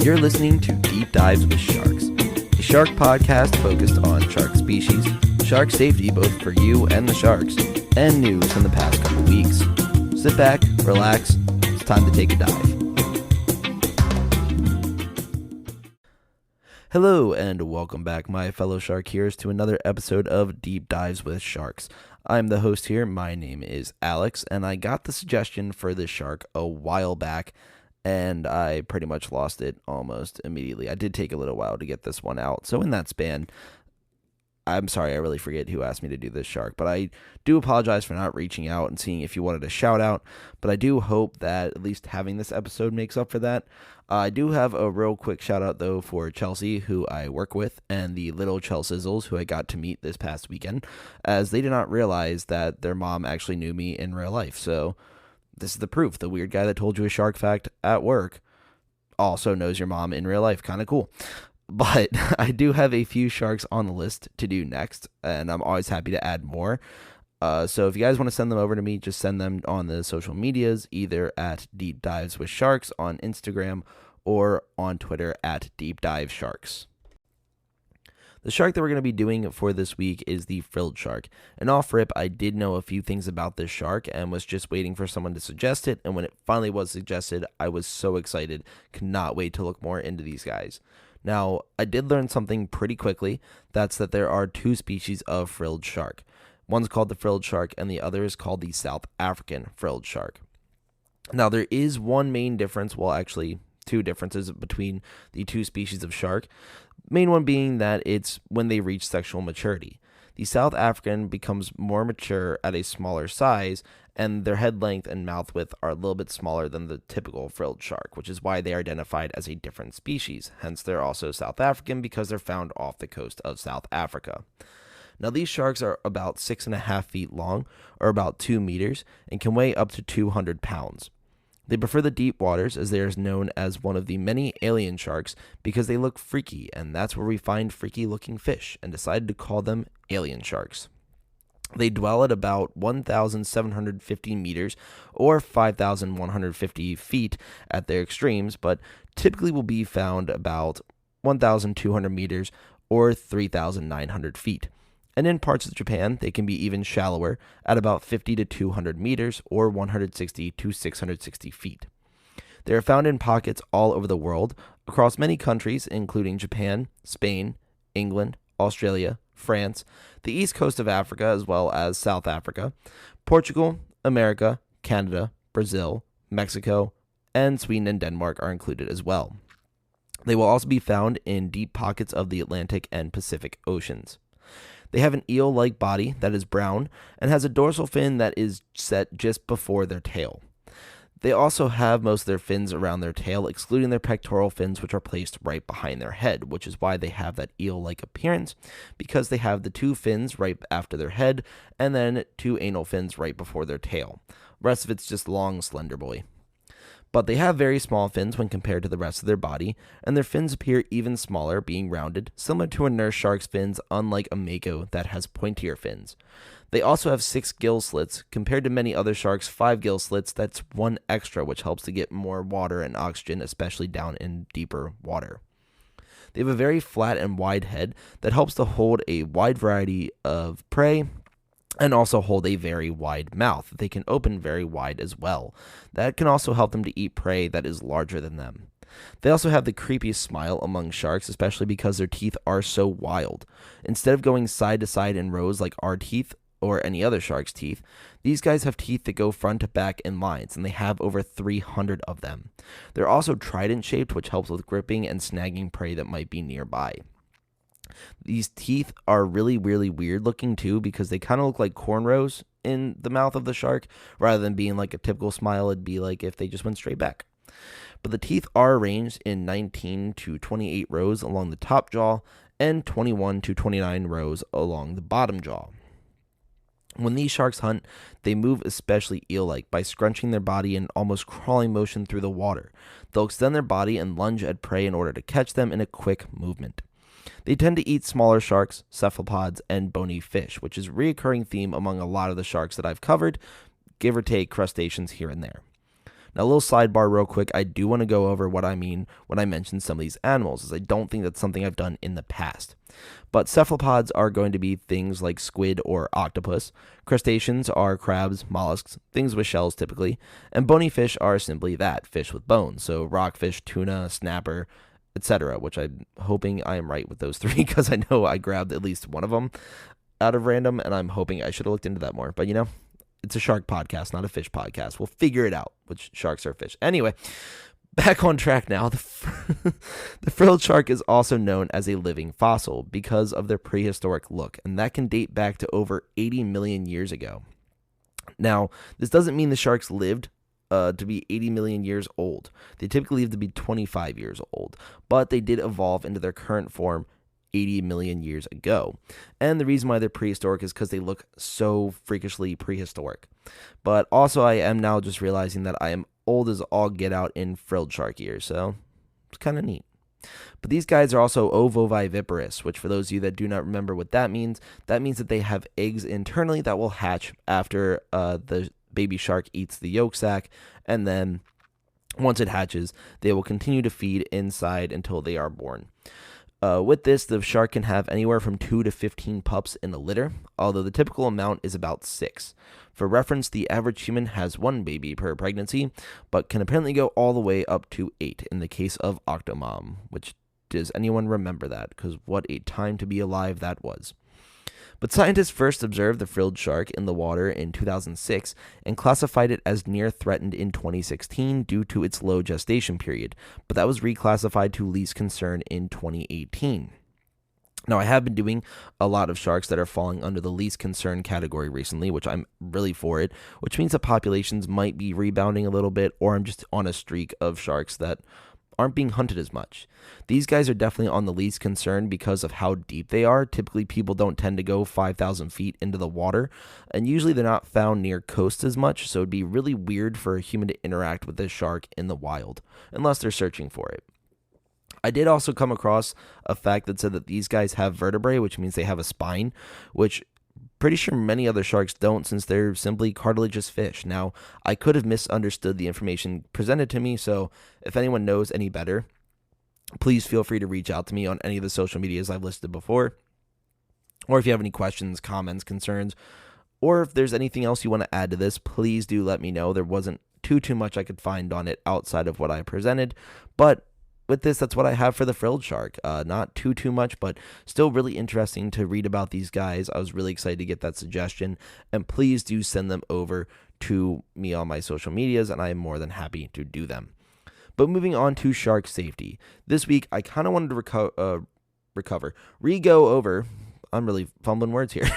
You're listening to Deep Dives with Sharks, a shark podcast focused on shark species, shark safety both for you and the sharks, and news from the past couple weeks. Sit back, relax, it's time to take a dive. Hello and welcome back, my fellow sharkeers, to another episode of Deep Dives with Sharks. I'm the host here, my name is Alex, and I got the suggestion for this shark a while back, and I pretty much lost it almost immediately. I did take a little while to get this one out, so in that span, I'm sorry, I really forget who asked me to do this shark, but I do apologize for not reaching out and seeing if you wanted a shout out, but I do hope that at least having this episode makes up for that. I do have a real quick shout out though for Chelsea, who I work with, and the little Chelsizzles, who I got to meet this past weekend, as they did not realize that their mom actually knew me in real life. So this is the proof. The weird guy that told you a shark fact at work also knows your mom in real life. Kind of cool. But I do have a few sharks on the list to do next, and I'm always happy to add more. So if you guys want to send them over to me, just send them on the social medias, either at Deep Dives with Sharks on Instagram or on Twitter at Deep Dive Sharks. The shark that we're going to be doing for this week is the frilled shark. And off rip, I did know a few things about this shark and was just waiting for someone to suggest it. And when it finally was suggested, I was so excited, could not wait to look more into these guys. Now, I did learn something pretty quickly. That's that there are two species of frilled shark. One's called the frilled shark and the other is called the South African frilled shark. Now, there is one main difference, well, actually two differences between the two species of shark. Main one being that it's when they reach sexual maturity. The South African becomes more mature at a smaller size, and their head length and mouth width are a little bit smaller than the typical frilled shark, which is why they are identified as a different species. Hence, they're also South African because they're found off the coast of South Africa. Now, these sharks are about 6.5 feet long, or about 2 meters, and can weigh up to 200 pounds. They prefer the deep waters, as they are known as one of the many alien sharks because they look freaky, and that's where we find freaky-looking fish, and decided to call them alien sharks. They dwell at about 1,750 meters, or 5,150 feet at their extremes, but typically will be found about 1,200 meters, or 3,900 feet. And in parts of Japan, they can be even shallower at about 50 to 200 meters or 160 to 660 feet. They are found in pockets all over the world, across many countries, including Japan, Spain, England, Australia, France, the east coast of Africa, as well as South Africa, Portugal, America, Canada, Brazil, Mexico, and Sweden and Denmark are included as well. They will also be found in deep pockets of the Atlantic and Pacific Oceans. They have an eel-like body that is brown and has a dorsal fin that is set just before their tail. They also have most of their fins around their tail, excluding their pectoral fins, which are placed right behind their head, which is why they have that eel-like appearance, because they have the two fins right after their head and then two anal fins right before their tail. The rest of it's just long, slender boy. But they have very small fins when compared to the rest of their body, and their fins appear even smaller, being rounded, similar to a nurse shark's fins, unlike a mako that has pointier fins. They also have 6 gill slits, compared to many other sharks' 5 gill slits. That's one extra, which helps to get more water and oxygen, especially down in deeper water. They have a very flat and wide head that helps to hold a wide variety of prey, and also hold a very wide mouth that they can open very wide as well. That can also help them to eat prey that is larger than them. They also have the creepiest smile among sharks, especially because their teeth are so wild. Instead of going side to side in rows like our teeth or any other shark's teeth, these guys have teeth that go front to back in lines, and they have over 300 of them. They're also trident shaped, which helps with gripping and snagging prey that might be nearby. These teeth are really weird looking too, because they kind of look like cornrows in the mouth of the shark. Rather than being like a typical smile, it'd be like if they just went straight back. But the teeth are arranged in 19 to 28 rows along the top jaw and 21 to 29 rows along the bottom jaw. When these sharks hunt, they move especially eel-like by scrunching their body in almost crawling motion through the water. They'll extend their body and lunge at prey in order to catch them in a quick movement. They tend to eat smaller sharks, cephalopods, and bony fish, which is a recurring theme among a lot of the sharks that I've covered, give or take crustaceans here and there. Now, a little sidebar real quick, I do want to go over what I mean when I mention some of these animals, as I don't think that's something I've done in the past. But cephalopods are going to be things like squid or octopus. Crustaceans are crabs, mollusks, things with shells typically. And bony fish are simply that, fish with bones. So rockfish, tuna, snapper, etc., which I'm hoping I am right with those three because I know I grabbed at least one of them out of random, and I'm hoping I should have looked into that more. But it's a shark podcast, not a fish podcast. We'll figure it out, which sharks are fish. Anyway, back on track now. The frilled shark is also known as a living fossil because of their prehistoric look, and that can date back to over 80 million years ago. Now, this doesn't mean the sharks lived to be 80 million years old. They typically live to be 25 years old, but they did evolve into their current form 80 million years ago. And the reason why they're prehistoric is because they look so freakishly prehistoric. But also, I am now just realizing that I am old as all get out in frilled shark years, so it's kind of neat. But these guys are also ovoviviparous, which for those of you that do not remember what that means that they have eggs internally that will hatch after the baby shark eats the yolk sac, and then once it hatches, they will continue to feed inside until they are born. With this, the shark can have anywhere from 2 to 15 pups in a litter, although the typical amount is about 6. For reference, the average human has 1 baby per pregnancy, but can apparently go all the way up to 8 in the case of Octomom, which does anyone remember that? Because what a time to be alive that was. But scientists first observed the frilled shark in the water in 2006 and classified it as near threatened in 2016 due to its low gestation period, but that was reclassified to least concern in 2018. Now, I have been doing a lot of sharks that are falling under the least concern category recently, which I'm really for it, which means that populations might be rebounding a little bit, or I'm just on a streak of sharks that aren't being hunted as much. These guys are definitely on the least concern because of how deep they are. Typically, people don't tend to go 5,000 feet into the water, and usually they're not found near coasts as much, so it'd be really weird for a human to interact with this shark in the wild, unless they're searching for it. I did also come across a fact that said that these guys have vertebrae, which means they have a spine, which pretty sure many other sharks don't, since they're simply cartilaginous fish. Now, I could have misunderstood the information presented to me, so if anyone knows any better, please feel free to reach out to me on any of the social medias I've listed before. Or if you have any questions, comments, concerns, or if there's anything else you want to add to this, please do let me know. There wasn't too much I could find on it outside of what I presented, but with this, that's what I have for the frilled shark. Not too much, but still really interesting to read about these guys. I was really excited to get that suggestion, and please do send them over to me on my social medias, and I am more than happy to do them. But moving on to shark safety. This week, I kind of wanted to go over, I'm really fumbling words here,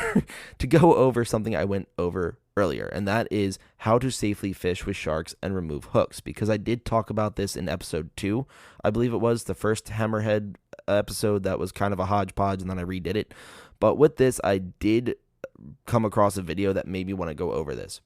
to go over something I went over earlier, and that is how to safely fish with sharks and remove hooks, because I did talk about this in episode 2. I believe it was the first Hammerhead episode that was kind of a hodgepodge, and then I redid it. But with this, I did come across a video that made me want to go over this.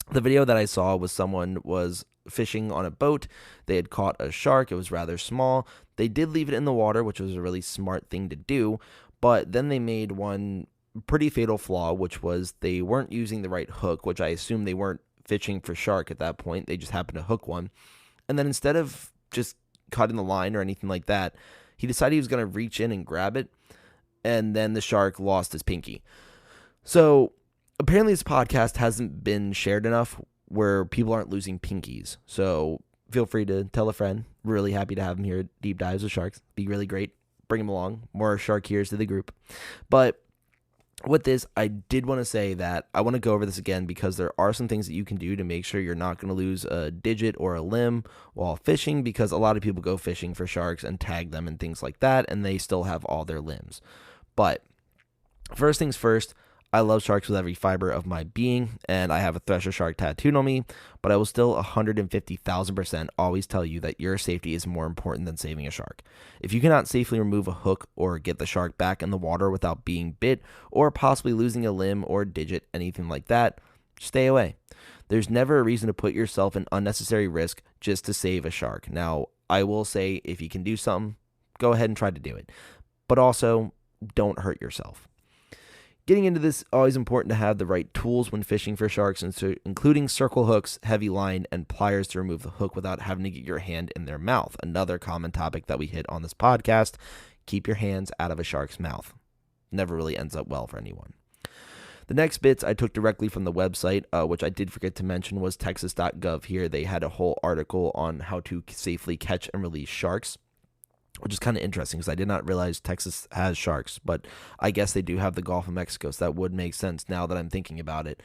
The video that I saw was someone was fishing on a boat. They had caught a shark. It was rather small. They did leave it in the water, which was a really smart thing to do, but then they made one pretty fatal flaw, which was they weren't using the right hook, which I assume they weren't fishing for shark at that point. They just happened to hook one. And then instead of just cutting the line or anything like that, he decided he was going to reach in and grab it, and then the shark lost his pinky. So apparently this podcast hasn't been shared enough where people aren't losing pinkies. So feel free to tell a friend. Really happy to have him here at Deep Dives with Sharks. Be really great. Bring him along. More shark hears to the group. But with this, I did want to say that I want to go over this again because there are some things that you can do to make sure you're not going to lose a digit or a limb while fishing, because a lot of people go fishing for sharks and tag them and things like that, and they still have all their limbs. But first things first, I love sharks with every fiber of my being, and I have a thresher shark tattooed on me, but I will still 150,000% always tell you that your safety is more important than saving a shark. If you cannot safely remove a hook or get the shark back in the water without being bit or possibly losing a limb or a digit, anything like that, stay away. There's never a reason to put yourself in unnecessary risk just to save a shark. Now, I will say if you can do something, go ahead and try to do it, but also don't hurt yourself. Getting into this, always important to have the right tools when fishing for sharks, and so including circle hooks, heavy line, and pliers to remove the hook without having to get your hand in their mouth. Another common topic that we hit on this podcast: keep your hands out of a shark's mouth. Never really ends up well for anyone. The next bits I took directly from the website, which I did forget to mention, was texas.gov here. They had a whole article on how to safely catch and release sharks, which is kind of interesting because I did not realize Texas has sharks, but I guess they do have the Gulf of Mexico, so that would make sense now that I'm thinking about it.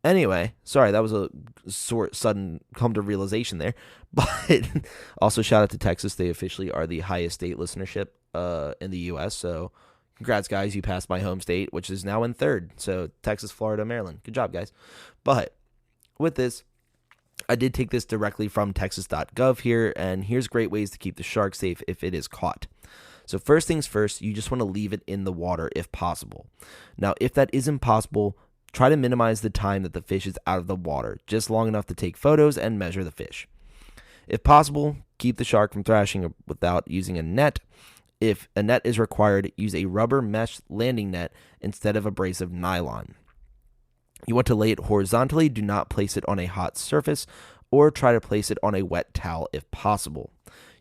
Anyway, sorry, that was a sudden come to realization there, but also shout out to Texas. They officially are the highest state listenership in the U.S., so congrats, guys. You passed my home state, which is now in third, so Texas, Florida, Maryland. Good job, guys. But with this, I did take this directly from texas.gov here, and here's great ways to keep the shark safe if it is caught. So first things first, you just want to leave it in the water if possible. Now, if that isn't possible, try to minimize the time that the fish is out of the water, just long enough to take photos and measure the fish. If possible, keep the shark from thrashing without using a net. If a net is required, use a rubber mesh landing net instead of abrasive nylon. You want to lay it horizontally, do not place it on a hot surface, or try to place it on a wet towel if possible.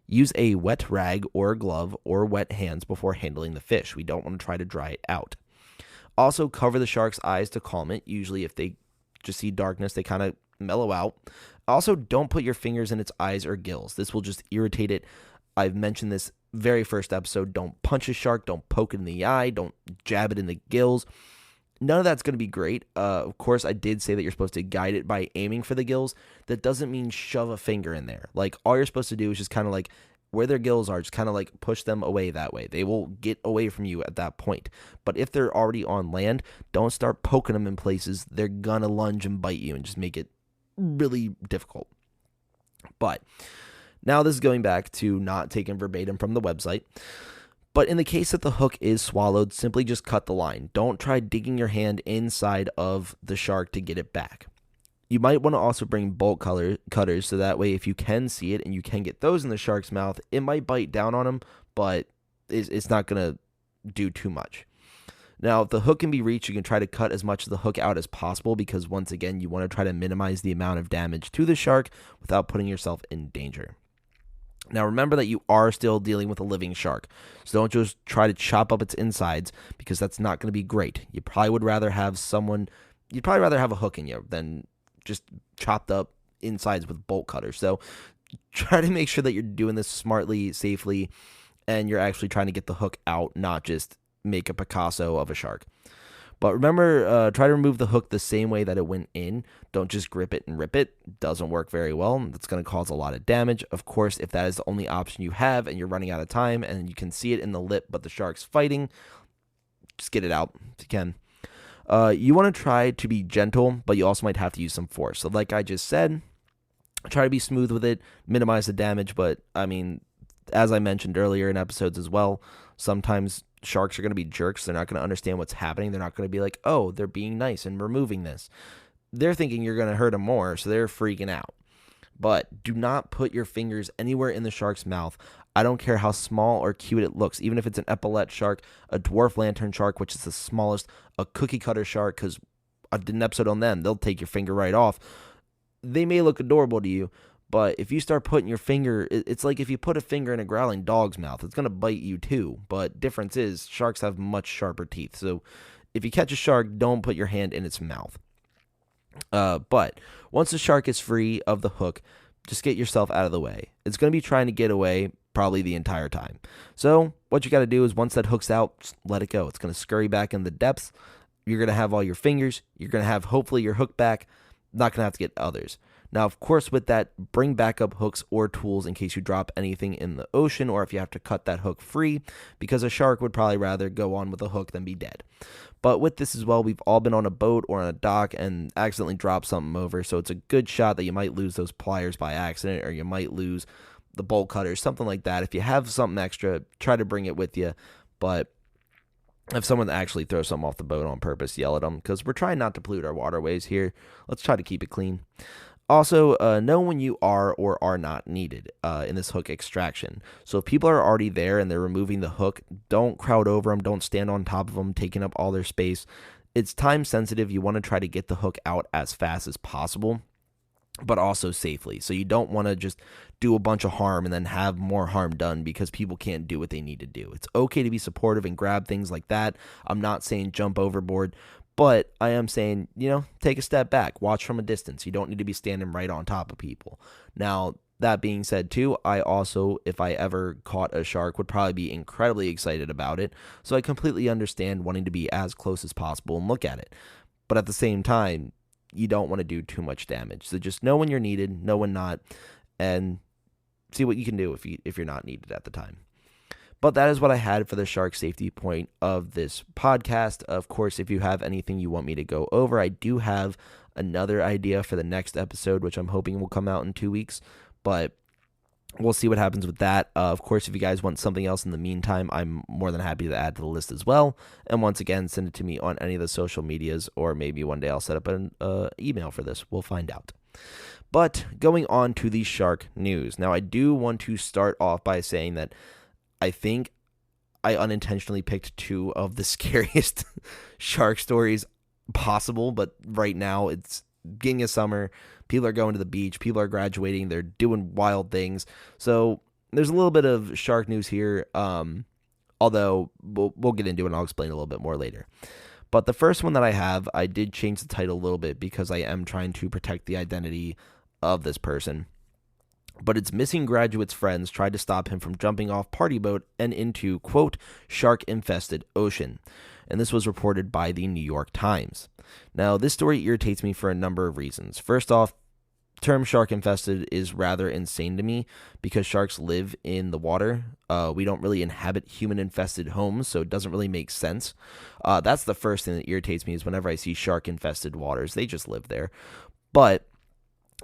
Use a wet rag or glove or wet hands before handling the fish. We don't want to try to dry it out. Also, cover the shark's eyes to calm it. Usually if they just see darkness, they kind of mellow out. Also, don't put your fingers in its eyes or gills. This will just irritate it. I've mentioned this very first episode. Don't punch a shark. Don't poke it in the eye. Don't jab it in the gills. None of that's going to be great. Of course, I did say that you're supposed to guide it by aiming for the gills. That doesn't mean shove a finger in there. Like, all you're supposed to do is just kind of like where their gills are, just kind of like push them away that way. They will get away from you at that point. But if they're already on land, don't start poking them in places. They're going to lunge and bite you and just make it really difficult. But now this is going back to not taking verbatim from the website. But in the case that the hook is swallowed, simply just cut the line. Don't try digging your hand inside of the shark to get it back. You might want to also bring bolt cutters so that way if you can see it and you can get those in the shark's mouth, it might bite down on them, but it's not going to do too much. Now, if the hook can be reached, you can try to cut as much of the hook out as possible because, once again, you want to try to minimize the amount of damage to the shark without putting yourself in danger. Now, remember that you are still dealing with a living shark, so don't just try to chop up its insides because that's not going to be great. You probably would rather have a hook in you than just chopped up insides with bolt cutters. So try to make sure that you're doing this smartly, safely, and you're actually trying to get the hook out, not just make a Picasso of a shark. But remember, try to remove the hook the same way that it went in. Don't just grip it and rip it. Doesn't work very well. That's going to cause a lot of damage. Of course, if that is the only option you have and you're running out of time and you can see it in the lip, but the shark's fighting, just get it out if you can. You want to try to be gentle, but you also might have to use some force. So like I just said, try to be smooth with it, minimize the damage. But I mean, as I mentioned earlier in episodes as well, sometimes sharks are going to be jerks. They're not going to understand what's happening. They're not going to be like, oh, they're being nice and removing this. They're thinking you're going to hurt them more, so they're freaking out. But do not put your fingers anywhere in the shark's mouth. I don't care how small or cute it looks, even if it's an epaulette shark, a dwarf lantern shark, which is the smallest, a cookie cutter shark, because I did an episode on them. They'll take your finger right off. They may look adorable to you, but if you start putting your finger, it's like if you put a finger in a growling dog's mouth, it's going to bite you too. But difference is sharks have much sharper teeth. So if you catch a shark, don't put your hand in its mouth. But once the shark is free of the hook, just get yourself out of the way. It's going to be trying to get away probably the entire time. So what you got to do is once that hook's out, just let it go. It's going to scurry back in the depths. You're going to have all your fingers. You're going to have hopefully your hook back. Not going to have to get others. Now, of course, with that, bring backup hooks or tools in case you drop anything in the ocean or if you have to cut that hook free, because a shark would probably rather go on with a hook than be dead. But with this as well, we've all been on a boat or on a dock and accidentally dropped something over, so it's a good shot that you might lose those pliers by accident or you might lose the bolt cutters, something like that. If you have something extra, try to bring it with you. But if someone actually throws something off the boat on purpose, yell at them, because we're trying not to pollute our waterways here. Let's try to keep it clean. Also, know when you are or are not needed in this hook extraction. So if people are already there and they're removing the hook, don't crowd over them. Don't stand on top of them, taking up all their space. It's time sensitive. You want to try to get the hook out as fast as possible, but also safely. So you don't want to just do a bunch of harm and then have more harm done because people can't do what they need to do. It's okay to be supportive and grab things like that. I'm not saying jump overboard, but I am saying, take a step back, watch from a distance. You don't need to be standing right on top of people. Now, that being said, too, I also, if I ever caught a shark, would probably be incredibly excited about it. So I completely understand wanting to be as close as possible and look at it. But at the same time, you don't want to do too much damage. So just know when you're needed, know when not, and see what you can do if you're not needed at the time. But that is what I had for the shark safety point of this podcast. Of course, if you have anything you want me to go over, I do have another idea for the next episode, which I'm hoping will come out in 2 weeks. But we'll see what happens with that. Of course, if you guys want something else in the meantime, I'm more than happy to add to the list as well. And once again, send it to me on any of the social medias, or maybe one day I'll set up an email for this. We'll find out. But going on to the shark news. Now, I do want to start off by saying that I think I unintentionally picked two of the scariest shark stories possible, but right now it's beginning of summer. People are going to the beach. People are graduating. They're doing wild things. So there's a little bit of shark news here, although we'll get into it and I'll explain a little bit more later. But the first one that I have, I did change the title a little bit because I am trying to protect the identity of this person. But its missing graduate's friends tried to stop him from jumping off party boat and into, quote, shark-infested ocean. And this was reported by the New York Times. Now, this story irritates me for a number of reasons. First off, term shark-infested is rather insane to me because sharks live in the water. We don't really inhabit human-infested homes, so it doesn't really make sense. That's the first thing that irritates me is whenever I see shark-infested waters. They just live there. But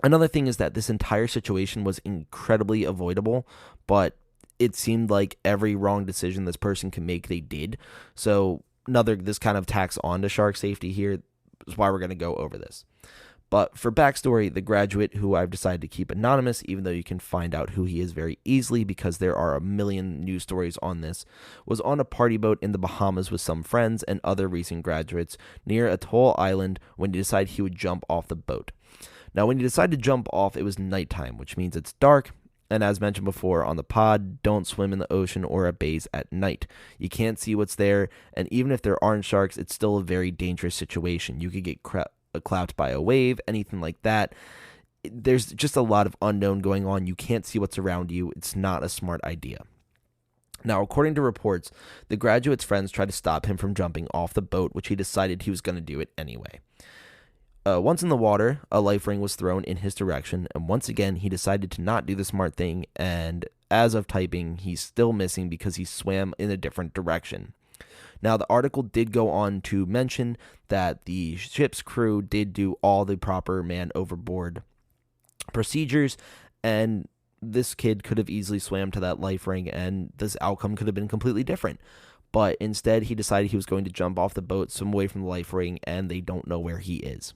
another thing is that this entire situation was incredibly avoidable, but it seemed like every wrong decision this person can make, they did. So this kind of tacks on to shark safety here is why we're going to go over this. But for backstory, the graduate, who I've decided to keep anonymous, even though you can find out who he is very easily because there are a million news stories on this, was on a party boat in the Bahamas with some friends and other recent graduates near Atoll Island when he decided he would jump off the boat. Now, when you decide to jump off, it was nighttime, which means it's dark. And as mentioned before on the pod, don't swim in the ocean or at bays at night. You can't see what's there. And even if there aren't sharks, it's still a very dangerous situation. You could get clapped by a wave, anything like that. There's just a lot of unknown going on. You can't see what's around you. It's not a smart idea. Now, according to reports, the graduate's friends tried to stop him from jumping off the boat, which he decided he was going to do it anyway. Once in the water, a life ring was thrown in his direction, and once again, he decided to not do the smart thing, and as of typing, he's still missing because he swam in a different direction. Now, the article did go on to mention that the ship's crew did do all the proper man overboard procedures, and this kid could have easily swam to that life ring, and this outcome could have been completely different. But instead, he decided he was going to jump off the boat, swim away from the life ring, and they don't know where he is.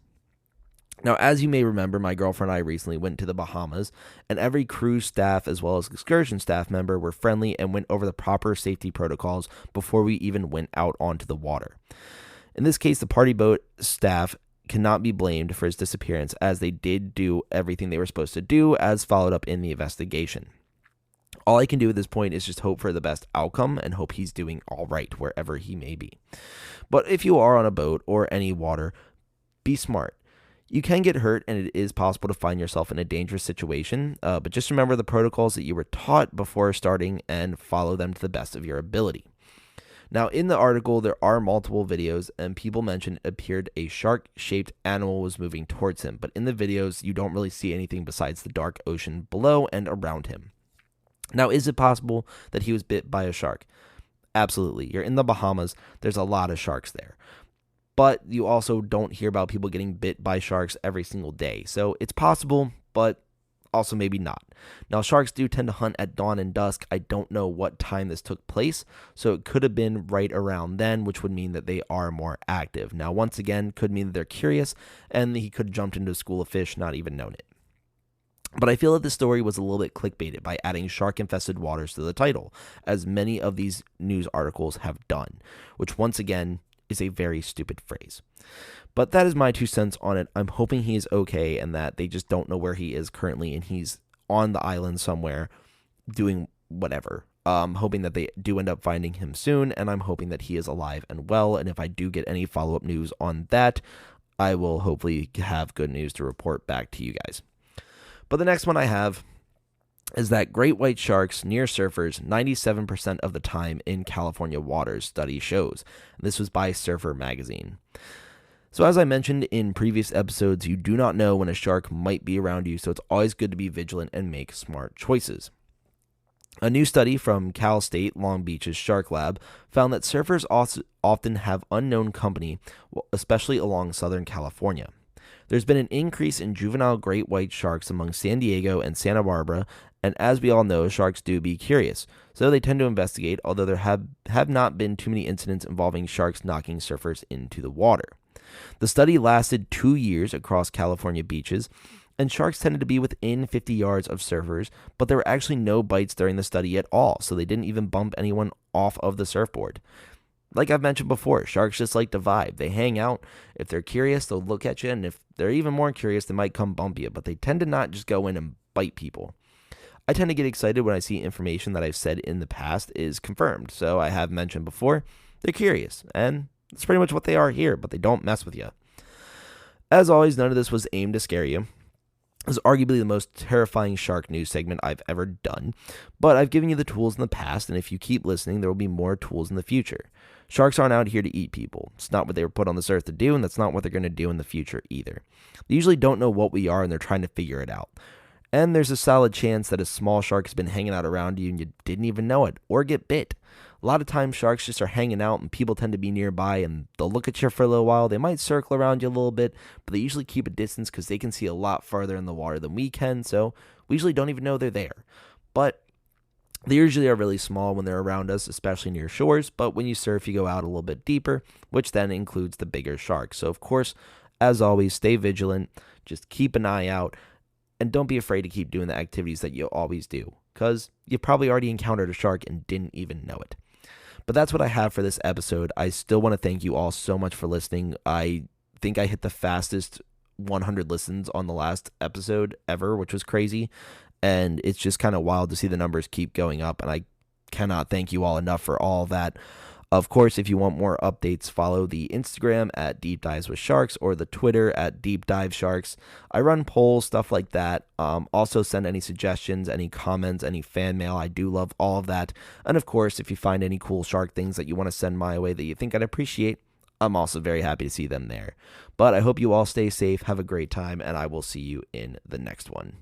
Now, as you may remember, my girlfriend and I recently went to the Bahamas, and every cruise staff as well as excursion staff member were friendly and went over the proper safety protocols before we even went out onto the water. In this case, the party boat staff cannot be blamed for his disappearance, as they did do everything they were supposed to do, as followed up in the investigation. All I can do at this point is just hope for the best outcome and hope he's doing all right wherever he may be. But if you are on a boat or any water, be smart. You can get hurt, and it is possible to find yourself in a dangerous situation, but just remember the protocols that you were taught before starting and follow them to the best of your ability. Now, in the article, there are multiple videos, and people mentioned it appeared a shark-shaped animal was moving towards him, but in the videos, you don't really see anything besides the dark ocean below and around him. Now, is it possible that he was bit by a shark? Absolutely. You're in the Bahamas. There's a lot of sharks there. But you also don't hear about people getting bit by sharks every single day. So it's possible, but also maybe not. Now, sharks do tend to hunt at dawn and dusk. I don't know what time this took place, so it could have been right around then, which would mean that they are more active. Now, once again, could mean that they're curious, and he could have jumped into a school of fish, not even known it. But I feel that the story was a little bit clickbaited by adding shark-infested waters to the title, as many of these news articles have done, which once again is a very stupid phrase. But that is my 2 cents on it. I'm hoping he is okay and that they just don't know where he is currently and he's on the island somewhere doing whatever. Hoping that they do end up finding him soon, and I'm hoping that he is alive and well. And if I do get any follow-up news on that, I will hopefully have good news to report back to you guys. But the next one I have is that great white sharks near surfers 97% of the time in California waters, study shows. This was by Surfer Magazine. So as I mentioned in previous episodes, you do not know when a shark might be around you, so it's always good to be vigilant and make smart choices. A new study from Cal State Long Beach's Shark Lab found that surfers also often have unknown company, especially along Southern California. There's been an increase in juvenile great white sharks among San Diego and Santa Barbara, and as we all know, sharks do be curious, so they tend to investigate, although there have not been too many incidents involving sharks knocking surfers into the water. The study lasted 2 years across California beaches, and sharks tended to be within 50 yards of surfers, but there were actually no bites during the study at all, so they didn't even bump anyone off of the surfboard. Like I've mentioned before, sharks just like to vibe. They hang out. If they're curious, they'll look at you, and if they're even more curious, they might come bump you, but they tend to not just go in and bite people. I tend to get excited when I see information that I've said in the past is confirmed, so I have mentioned before, they're curious, and that's pretty much what they are here, but they don't mess with you. As always, none of this was aimed to scare you. This is arguably the most terrifying shark news segment I've ever done, but I've given you the tools in the past, and if you keep listening, there will be more tools in the future. Sharks aren't out here to eat people. It's not what they were put on this earth to do, and that's not what they're going to do in the future either. They usually don't know what we are, and they're trying to figure it out. And there's a solid chance that a small shark has been hanging out around you and you didn't even know it, or get bit. A lot of times sharks just are hanging out and people tend to be nearby and they'll look at you for a little while. They might circle around you a little bit, but they usually keep a distance because they can see a lot farther in the water than we can, so we usually don't even know they're there. But they usually are really small when they're around us, especially near shores, but when you surf, you go out a little bit deeper, which then includes the bigger sharks. So of course, as always, stay vigilant, just keep an eye out, and don't be afraid to keep doing the activities that you always do, because you probably already encountered a shark and didn't even know it. But that's what I have for this episode. I still want to thank you all so much for listening. I think I hit the fastest 100 listens on the last episode ever, which was crazy. And it's just kind of wild to see the numbers keep going up. And I cannot thank you all enough for all that. Of course, if you want more updates, follow the Instagram at Deep Dives with Sharks or the Twitter at Deep Dive Sharks. I run polls, stuff like that. Also send any suggestions, any comments, any fan mail. I do love all of that. And of course, if you find any cool shark things that you want to send my way that you think I'd appreciate, I'm also very happy to see them there. But I hope you all stay safe, have a great time, and I will see you in the next one.